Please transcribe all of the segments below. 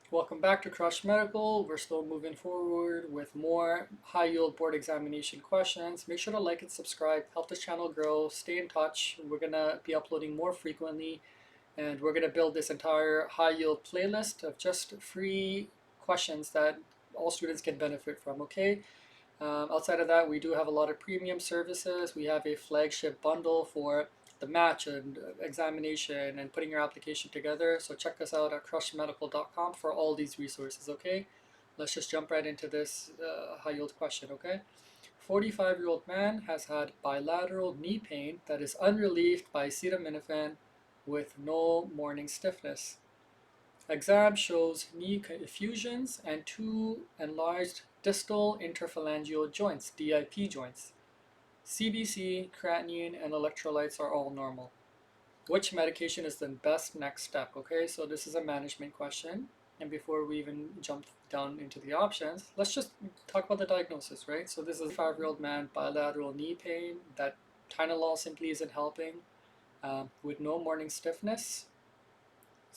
Welcome back to Crush Medical. We're still moving forward with more high yield board examination questions. Make sure to like and subscribe, help this channel grow, stay in touch. We're gonna be uploading more frequently, and we're gonna build this entire high yield playlist of just free questions that all students can benefit from, okay? Outside of that, we do have a lot of premium services. We have a flagship bundle for the match and examination and putting your application together. So check us out at crushmedical.com for all these resources, okay? Let's just jump right into this high yield question, okay? 45-year-old man has had bilateral knee pain that is unrelieved by acetaminophen with no morning stiffness. Exam shows knee effusions and two enlarged distal interphalangeal joints, DIP joints. CBC, creatinine, and electrolytes are all normal. Which medication is the best next step? Okay, so this is a management question. And before we even jump down into the options, let's just talk about the diagnosis, right? So this is a 5-year-old man, bilateral knee pain, that Tylenol simply isn't helping, with no morning stiffness.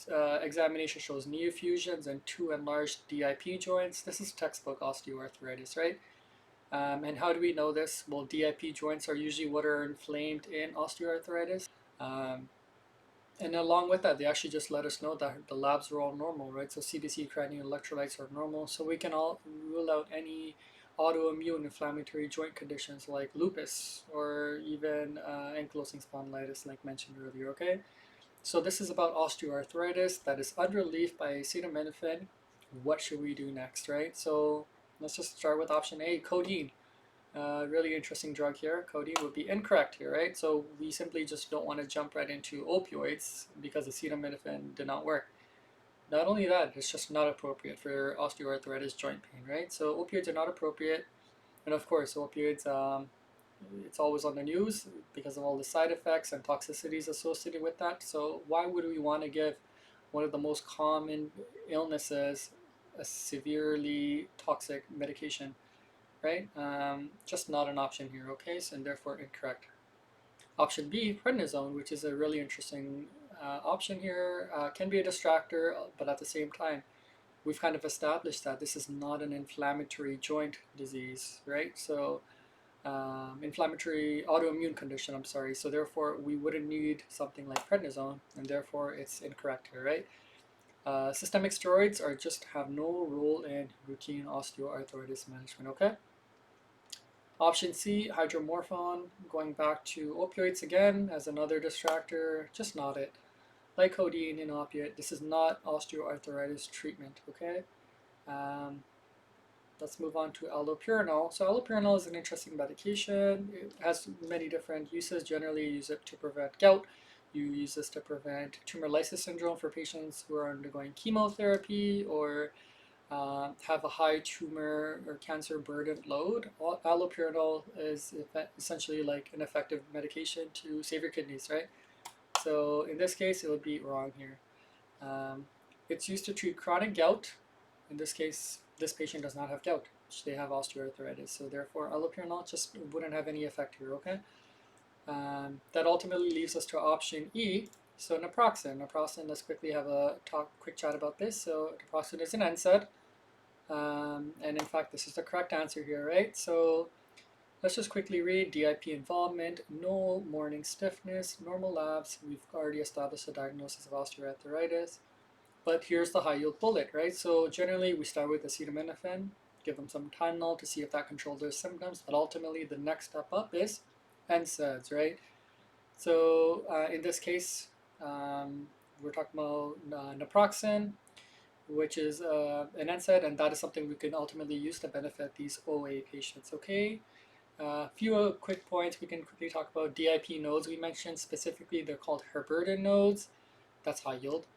Examination shows knee effusions and two enlarged DIP joints. This is textbook osteoarthritis, right? And how do we know this? Well, DIP joints are usually what are inflamed in osteoarthritis. Um, and along with that, they actually just let us know that the labs are all normal, right? So CBC, creatinine, electrolytes are normal. So we can all rule out any autoimmune inflammatory joint conditions like lupus or even ankylosing spondylitis, like mentioned earlier, okay? So this is about osteoarthritis that is unrelieved by acetaminophen. What should we do next, right? So let's just start with option A, codeine. Really interesting drug here. Codeine would be incorrect here, right? So we simply just don't want to jump right into opioids because acetaminophen did not work. Not only that, it's just not appropriate for osteoarthritis joint pain, right? So opioids are not appropriate. And of course, opioids, it's always on the news because of all the side effects and toxicities associated with that. So why would we want to give one of the most common illnesses a severely toxic medication, right? Just not an option here, okay? So, and therefore incorrect. Option B, prednisone, which is a really interesting option here, can be a distractor, but at the same time, we've kind of established that this is not an inflammatory joint disease, right? So inflammatory autoimmune condition, I'm sorry. So therefore, we wouldn't need something like prednisone, and therefore it's incorrect here, right? Systemic steroids are just have no role in routine osteoarthritis management, okay? Option C, hydromorphone, going back to opioids again as another distractor, just not it. Like codeine and opiate, this is not osteoarthritis treatment, okay? Um, Let's move on to allopurinol. So allopurinol is an interesting medication. It has many different uses. Generally, you use it to prevent gout. You use this to prevent tumor lysis syndrome for patients who are undergoing chemotherapy or have a high tumor or cancer burden load. Allopurinol is essentially like an effective medication to save your kidneys, right? So in this case, it would be wrong here. Um, it's used to treat chronic gout. In this case, this patient does not have gout. They have osteoarthritis. So therefore, allopurinol just wouldn't have any effect here, okay? That ultimately leaves us to option E. So naproxen. Naproxen, let's quickly have a quick chat about this. So naproxen is an NSAID. And in fact, this is the correct answer here, right? So let's just quickly read DIP involvement, no morning stiffness, normal labs. We've already established the diagnosis of osteoarthritis. But here's the high yield bullet, right? So generally we start with acetaminophen, give them some Tylenol to see if that controls their symptoms. But ultimately the next step up is NSAIDs, right? So in this case, we're talking about naproxen, which is an NSAID, and that is something we can ultimately use to benefit these OA patients, okay? Few quick points we can quickly talk about. DIP nodes we mentioned specifically, they're called Herbertin nodes. That's high yield.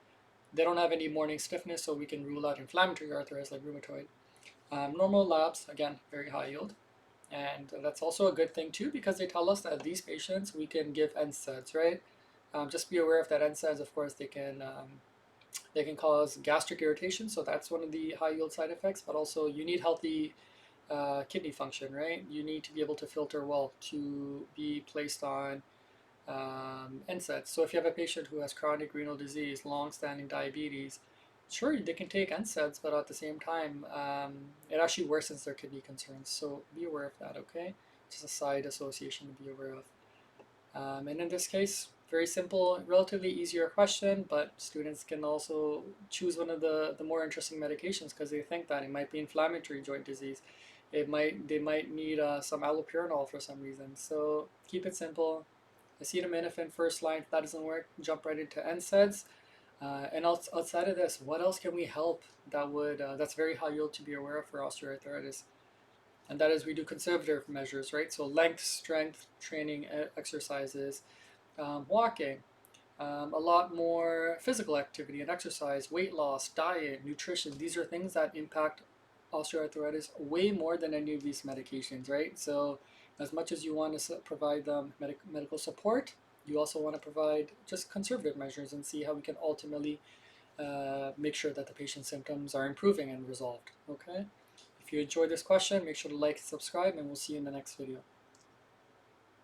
They don't have any morning stiffness, so we can rule out inflammatory arthritis like rheumatoid. Normal labs, again, very high yield. And that's also a good thing too, because they tell us that these patients we can give NSAIDs, right? Just be aware of that NSAIDs, of course, they can cause gastric irritation, so that's one of the high yield side effects. But also, you need healthy kidney function, right? You need to be able to filter well to be placed on NSAIDs. So if you have a patient who has chronic renal disease, long-standing diabetes, Sure, they can take NSAIDs, but at the same time, it actually worsens their kidney concerns. So be aware of that, okay? Just a side association to be aware of. And in this case, very simple, relatively easier question, but students can also choose one of the more interesting medications because they think that it might be inflammatory joint disease. They might need some allopurinol for some reason. So keep it simple. Acetaminophen first line. If that doesn't work, jump right into NSAIDs. And outside of this, what else can we help that's very high yield to be aware of for osteoarthritis? And that is we do conservative measures, right? So length, strength training exercises, walking, a lot more physical activity and exercise, weight loss, diet, nutrition. These are things that impact osteoarthritis way more than any of these medications, right? So as much as you want to provide them medical support, you also want to provide just conservative measures and see how we can ultimately make sure that the patient's symptoms are improving and resolved, okay? If you enjoyed this question, make sure to like and subscribe, and we'll see you in the next video.